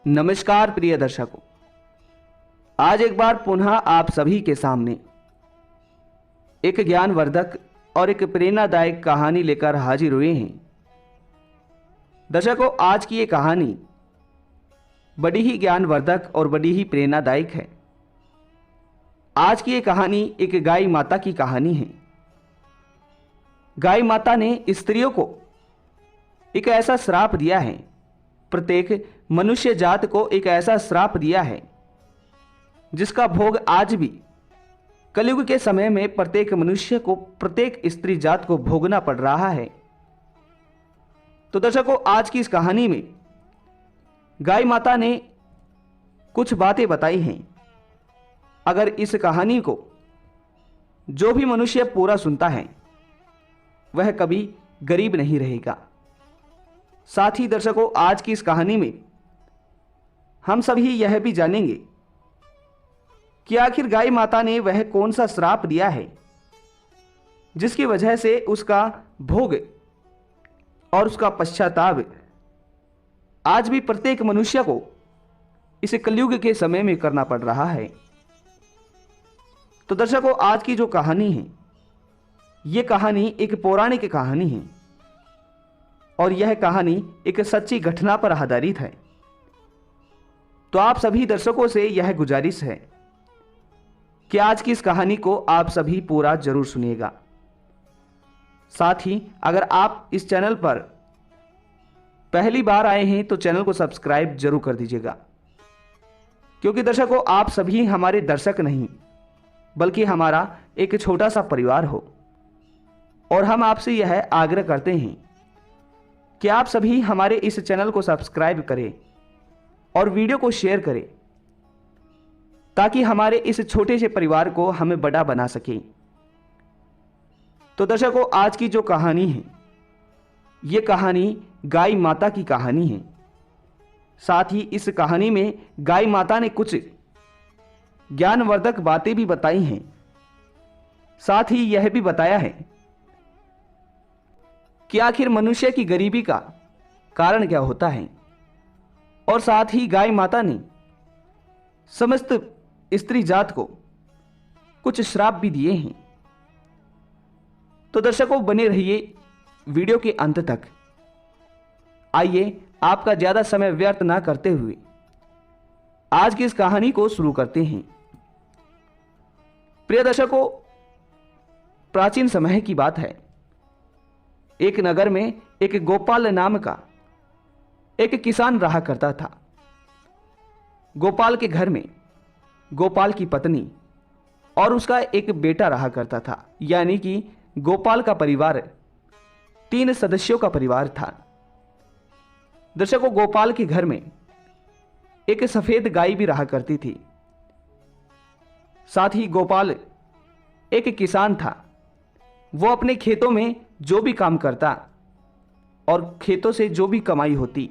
नमस्कार प्रिय दर्शकों, आज एक बार पुनः आप सभी के सामने एक ज्ञानवर्धक और एक प्रेरणादायक कहानी लेकर हाजिर हुए हैं। दर्शकों, आज की ये कहानी बड़ी ही ज्ञानवर्धक और बड़ी ही प्रेरणादायक है। आज की ये कहानी एक गाय माता की कहानी है। गाय माता ने स्त्रियों को एक ऐसा श्राप दिया है, प्रत्येक मनुष्य जात को एक ऐसा श्राप दिया है जिसका भोग आज भी कलयुग के समय में प्रत्येक मनुष्य को, प्रत्येक स्त्री जात को भोगना पड़ रहा है। तो दर्शकों, आज की इस कहानी में गाय माता ने कुछ बातें बताई हैं। अगर इस कहानी को जो भी मनुष्य पूरा सुनता है वह कभी गरीब नहीं रहेगा। साथ ही दर्शकों, आज की इस कहानी में हम सभी यह भी जानेंगे कि आखिर गाय माता ने वह कौन सा श्राप दिया है जिसकी वजह से उसका भोग और उसका पश्चाताप आज भी प्रत्येक मनुष्य को इस कलयुग के समय में करना पड़ रहा है। तो दर्शकों, आज की जो कहानी है यह कहानी एक पौराणिक कहानी है और यह कहानी एक सच्ची घटना पर आधारित है। तो आप सभी दर्शकों से यह गुजारिश है कि आज की इस कहानी को आप सभी पूरा जरूर सुनिएगा। साथ ही अगर आप इस चैनल पर पहली बार आए हैं तो चैनल को सब्सक्राइब जरूर कर दीजिएगा, क्योंकि दर्शकों, आप सभी हमारे दर्शक नहीं बल्कि हमारा एक छोटा सा परिवार हो और हम आपसे यह आग्रह करते हैं कि आप सभी हमारे इस चैनल को सब्सक्राइब करें और वीडियो को शेयर करें ताकि हमारे इस छोटे से परिवार को हमें बड़ा बना सके। तो दर्शकों, आज की जो कहानी है ये कहानी गाय माता की कहानी है। साथ ही इस कहानी में गाय माता ने कुछ ज्ञानवर्धक बातें भी बताई हैं। साथ ही यह भी बताया है कि आखिर मनुष्य की गरीबी का कारण क्या होता है। और साथ ही गाय माता ने समस्त स्त्री जात को कुछ श्राप भी दिए हैं। तो दर्शकों, बने रहिए वीडियो के अंत तक। आइए, आपका ज्यादा समय व्यर्थ ना करते हुए आज की इस कहानी को शुरू करते हैं। प्रिय दर्शकों, प्राचीन समय की बात है। एक नगर में एक गोपाल नाम का एक किसान रहा करता था। गोपाल के घर में गोपाल की पत्नी और उसका एक बेटा रहा करता था, यानी कि गोपाल का परिवार 3 सदस्यों का परिवार था। दर्शकों, गोपाल के घर में एक सफेद गाय भी रहा करती थी। साथ ही गोपाल एक किसान था। वो अपने खेतों में जो भी काम करता और खेतों से जो भी कमाई होती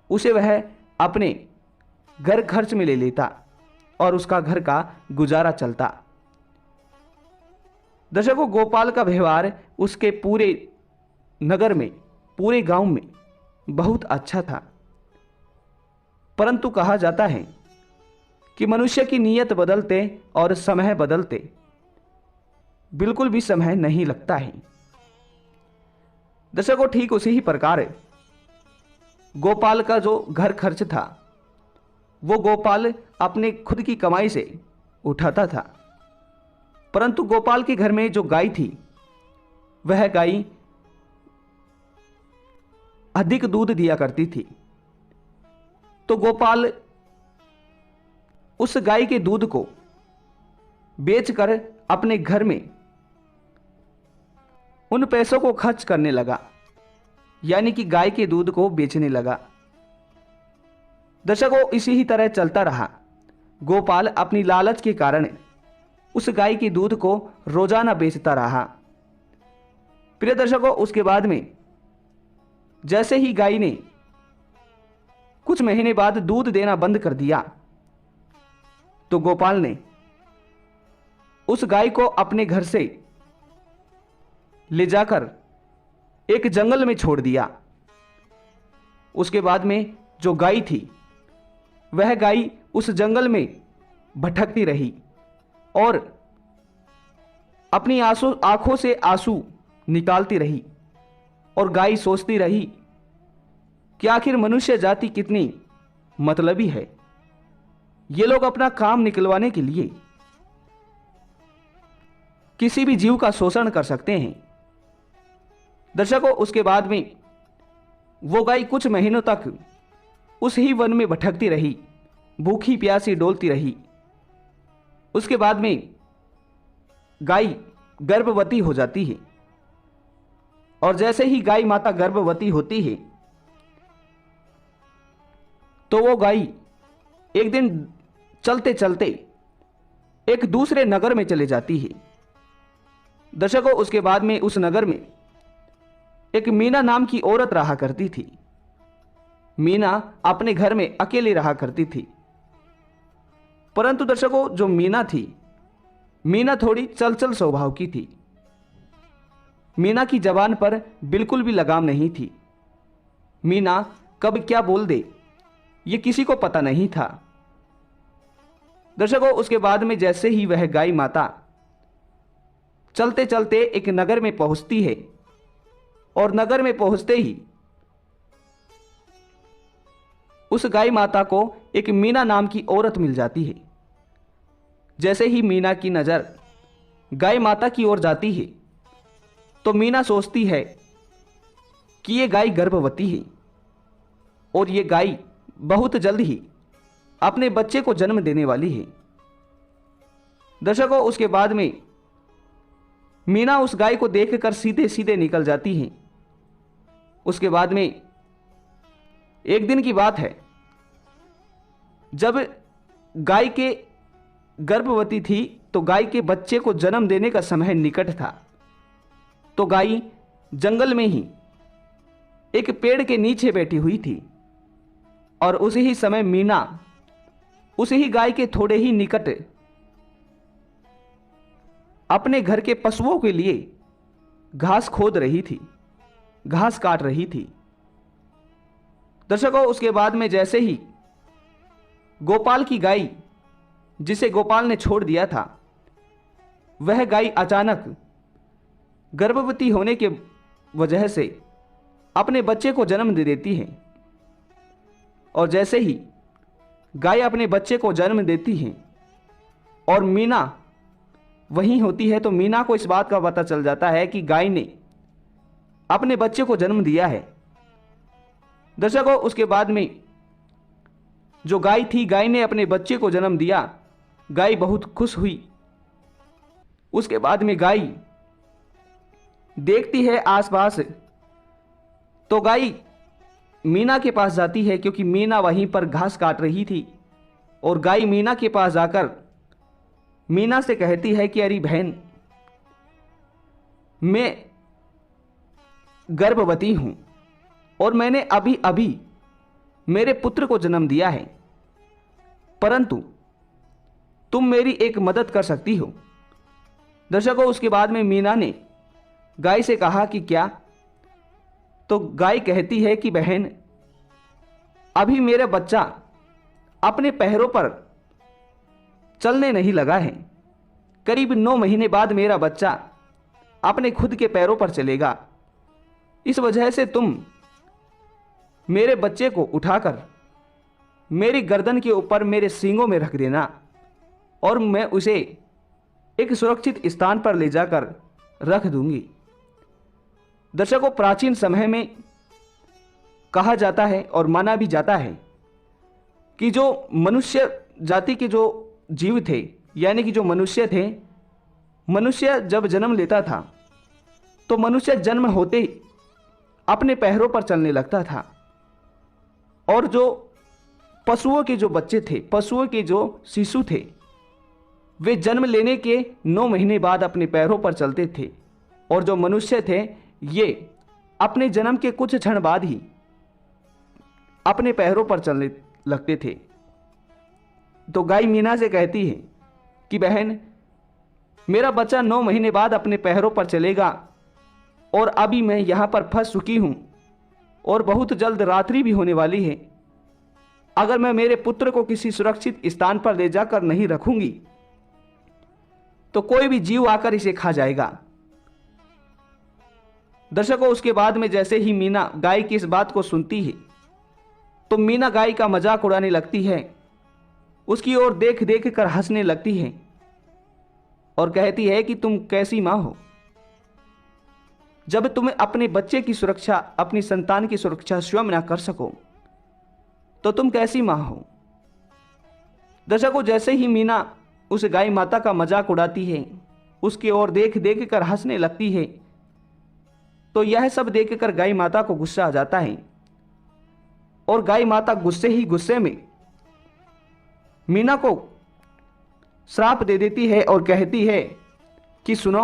उसे वह अपने घर खर्च में ले लेता और उसका घर का गुजारा चलता। दर्शकों, गोपाल का व्यवहार उसके पूरे नगर में, पूरे गांव में बहुत अच्छा था। परंतु कहा जाता है कि मनुष्य की नीयत बदलते और समय बदलते बिल्कुल भी समय नहीं लगता है। दर्शकों, ठीक उसी ही प्रकार गोपाल का जो घर खर्च था वो गोपाल अपने खुद की कमाई से उठाता था। परंतु गोपाल के घर में जो गाय थी वह गाय अधिक दूध दिया करती थी। तो गोपाल उस गाय के दूध को बेचकर अपने घर में उन पैसों को खर्च करने लगा, यानी कि गाय के दूध को बेचने लगा। दर्शकों, इसी ही तरह चलता रहा। गोपाल अपनी लालच के कारण उस गाय के दूध को रोजाना बेचता रहा। प्रिय दर्शकों, उसके बाद में जैसे ही गाय ने कुछ महीने बाद दूध देना बंद कर दिया तो गोपाल ने उस गाय को अपने घर से ले जाकर एक जंगल में छोड़ दिया। उसके बाद में जो गाय थी वह गाय उस जंगल में भटकती रही और अपनी आंखों से आंसू निकालती रही और गाय सोचती रही कि आखिर मनुष्य जाति कितनी मतलबी है। ये लोग अपना काम निकलवाने के लिए किसी भी जीव का शोषण कर सकते हैं। दर्शकों, उसके बाद में वो गाय कुछ महीनों तक उस ही वन में भटकती रही, भूखी प्यासी डोलती रही। उसके बाद में गाय गर्भवती हो जाती है और जैसे ही गाय माता गर्भवती होती है तो वो गाय एक दिन चलते चलते एक दूसरे नगर में चले जाती है। दर्शकों, उसके बाद में उस नगर में एक मीना नाम की औरत रहा करती थी। मीना अपने घर में अकेले रहा करती थी। परंतु दर्शकों, जो मीना थी, मीना थोड़ी चंचल स्वभाव की थी। मीना की जबान पर बिल्कुल भी लगाम नहीं थी। मीना कब क्या बोल दे ये किसी को पता नहीं था। दर्शकों, उसके बाद में जैसे ही वह गाय माता चलते चलते एक नगर में पहुंचती है और नगर में पहुंचते ही उस गाय माता को एक मीना नाम की औरत मिल जाती है। जैसे ही मीना की नज़र गाय माता की ओर जाती है तो मीना सोचती है कि ये गाय गर्भवती है और ये गाय बहुत जल्द ही अपने बच्चे को जन्म देने वाली है। दर्शकों, उसके बाद में मीना उस गाय को देखकर सीधे सीधे निकल जाती है। उसके बाद में एक दिन की बात है, जब गाय के गर्भवती थी तो गाय के बच्चे को जन्म देने का समय निकट था। तो गाय जंगल में ही एक पेड़ के नीचे बैठी हुई थी और उसी ही समय मीना उसी ही गाय के थोड़े ही निकट अपने घर के पशुओं के लिए घास खोद रही थी, घास काट रही थी। दर्शकों, उसके बाद में जैसे ही गोपाल की गाय, जिसे गोपाल ने छोड़ दिया था, वह गाय अचानक गर्भवती होने के वजह से अपने बच्चे को जन्म दे देती है। और जैसे ही गाय अपने बच्चे को जन्म देती है और मीना वहीं होती है तो मीना को इस बात का पता चल जाता है कि गाय ने अपने बच्चे को जन्म दिया है। दर्शकों, उसके बाद में जो गाय थी, गाय ने अपने बच्चे को जन्म दिया। गाय बहुत खुश हुई। उसके बाद में गाय देखती है आसपास तो गाय मीना के पास जाती है, क्योंकि मीना वहीं पर घास काट रही थी। और गाय मीना के पास जाकर मीना से कहती है कि अरे बहन, मैं गर्भवती हूं और मैंने अभी अभी मेरे पुत्र को जन्म दिया है, परंतु तुम मेरी एक मदद कर सकती हो। दर्शकों, उसके बाद में मीना ने गाय से कहा कि क्या? तो गाय कहती है कि बहन, अभी मेरा बच्चा अपने पैरों पर चलने नहीं लगा है। करीब 9 महीने बाद मेरा बच्चा अपने खुद के पैरों पर चलेगा। इस वजह से तुम मेरे बच्चे को उठाकर मेरी गर्दन के ऊपर मेरे सींगों में रख देना और मैं उसे एक सुरक्षित स्थान पर ले जाकर रख दूंगी। दर्शकों, प्राचीन समय में कहा जाता है और माना भी जाता है कि जो मनुष्य जाति के जो जीव थे, यानी कि जो मनुष्य थे, मनुष्य जब जन्म लेता था तो मनुष्य जन्म होते ही अपने पैरों पर चलने लगता था। और जो पशुओं के जो बच्चे थे, पशुओं के जो शिशु थे, वे जन्म लेने के 9 महीने बाद अपने पैरों पर चलते थे। और जो मनुष्य थे, ये अपने जन्म के कुछ क्षण बाद ही अपने पैरों पर चलने लगते थे। तो गाय मीना से कहती है कि बहन, मेरा बच्चा 9 महीने बाद अपने पैरों पर चलेगा और अभी मैं यहाँ पर फंस चुकी हूँ और बहुत जल्द रात्रि भी होने वाली है। अगर मैं मेरे पुत्र को किसी सुरक्षित स्थान पर ले जाकर नहीं रखूंगी तो कोई भी जीव आकर इसे खा जाएगा। दर्शकों, उसके बाद में जैसे ही मीना गाय की इस बात को सुनती है तो मीना गाय का मजाक उड़ाने लगती है, उसकी ओर देख देख कर हंसने लगती है और कहती है कि तुम कैसी मां हो, जब तुम्हें अपने बच्चे की सुरक्षा, अपनी संतान की सुरक्षा स्वयं ना कर सको तो तुम कैसी मां हो। दर्शकों, जैसे ही मीना उस गाय माता का मजाक उड़ाती है, उसकी ओर देख देख कर हंसने लगती है, तो यह सब देखकर गाय माता को गुस्सा आ जाता है और गाय माता गुस्से ही गुस्से में मीना को श्राप दे देती है और कहती है कि सुनो।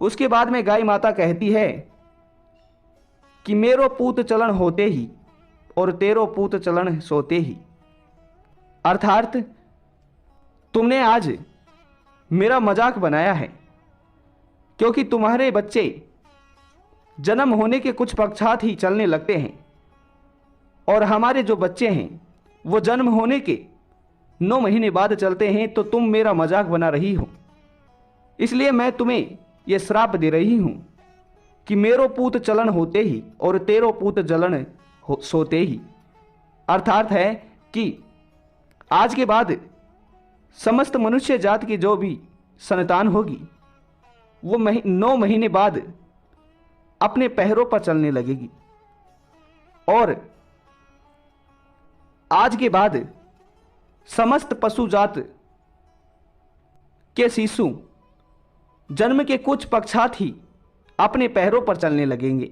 उसके बाद में गाय माता कहती है कि मेरो पूत चलन होते ही और तेरो पूत चलन सोते ही, अर्थात तुमने आज मेरा मजाक बनाया है, क्योंकि तुम्हारे बच्चे जन्म होने के कुछ पश्चात ही चलने लगते हैं और हमारे जो बच्चे हैं वो जन्म होने के 9 महीने बाद चलते हैं, तो तुम मेरा मजाक बना रही हो। इसलिए मैं तुम्हें यह श्राप दे रही हूं कि मेरो पूत चलन होते ही और तेरो पूत जलन सोते ही, अर्थात है कि आज के बाद समस्त मनुष्य जात की जो भी संतान होगी वो 9 महीने बाद अपने पैरों पर चलने लगेगी और आज के बाद समस्त पशु जात के शिशु जन्म के कुछ पश्चात ही अपने पैरों पर चलने लगेंगे।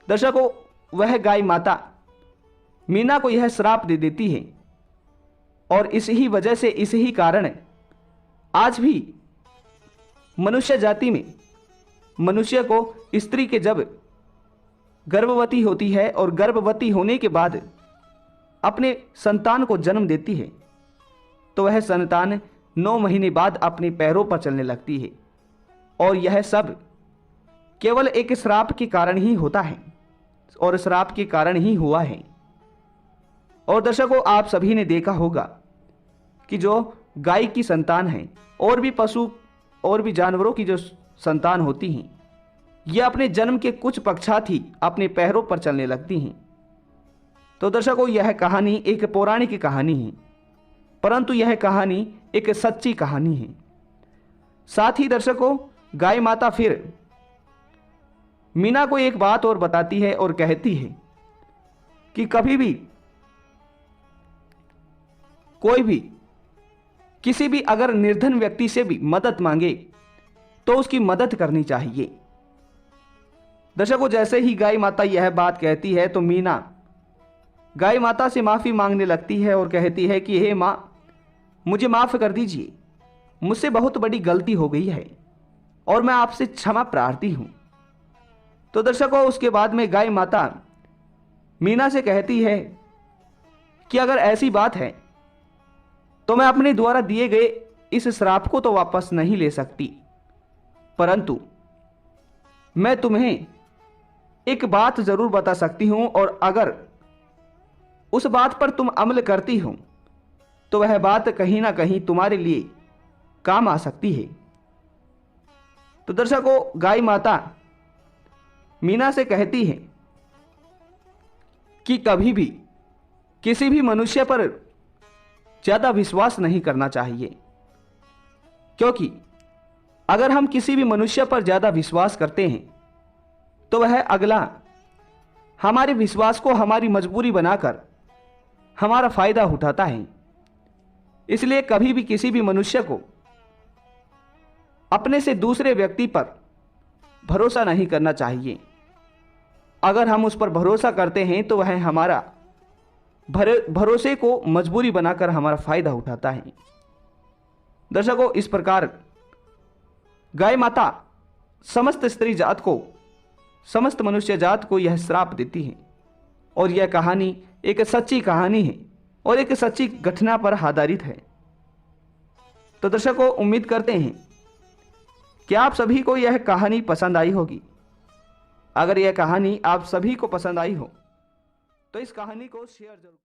दर्शकों, वह गाय माता मीना को यह श्राप दे देती है और इसी वजह से, इसी कारण आज भी मनुष्य जाति में मनुष्य को स्त्री के जब गर्भवती होती है और गर्भवती होने के बाद अपने संतान को जन्म देती है तो वह संतान 9 महीने बाद अपने पैरों पर चलने लगती है और यह सब केवल एक श्राप के कारण ही होता है और श्राप के कारण ही हुआ है। और दर्शकों, आप सभी ने देखा होगा कि जो गाय की संतान है और भी पशु और भी जानवरों की जो संतान होती हैं, यह अपने जन्म के कुछ पश्चात ही अपने पैरों पर चलने लगती हैं। तो दर्शकों, यह कहानी एक पौराणिक कहानी है, परंतु यह कहानी एक सच्ची कहानी है। साथ ही दर्शकों, गाय माता फिर मीना को एक बात और बताती है और कहती है कि कभी भी कोई भी किसी भी अगर निर्धन व्यक्ति से भी मदद मांगे तो उसकी मदद करनी चाहिए। दर्शकों, जैसे ही गाय माता यह बात कहती है तो मीना गाय माता से माफ़ी मांगने लगती है और कहती है कि हे माँ, मुझे माफ़ कर दीजिए, मुझसे बहुत बड़ी गलती हो गई है और मैं आपसे क्षमा प्रार्थी हूँ। तो दर्शकों, उसके बाद में गाय माता मीना से कहती है कि अगर ऐसी बात है तो मैं अपने द्वारा दिए गए इस श्राप को तो वापस नहीं ले सकती, परंतु मैं तुम्हें एक बात जरूर बता सकती हूं और अगर उस बात पर तुम अमल करती हो तो वह बात कहीं ना कहीं तुम्हारे लिए काम आ सकती है। तो दर्शकों, गाय माता मीना से कहती है कि कभी भी किसी भी मनुष्य पर ज़्यादा विश्वास नहीं करना चाहिए, क्योंकि अगर हम किसी भी मनुष्य पर ज़्यादा विश्वास करते हैं तो वह अगला हमारे विश्वास को हमारी मजबूरी बनाकर हमारा फायदा उठाता है। इसलिए कभी भी किसी भी मनुष्य को अपने से दूसरे व्यक्ति पर भरोसा नहीं करना चाहिए। अगर हम उस पर भरोसा करते हैं तो वह हमारा भरोसे को मजबूरी बनाकर हमारा फायदा उठाता है। दर्शकों, इस प्रकार गाय माता समस्त स्त्री जात को, समस्त मनुष्य जात को यह श्राप देती है और यह कहानी एक सच्ची कहानी है और एक सच्ची घटना पर आधारित है। तो दर्शकों, उम्मीद करते हैं कि आप सभी को यह कहानी पसंद आई होगी। अगर यह कहानी आप सभी को पसंद आई हो तो इस कहानी को शेयर जरूर।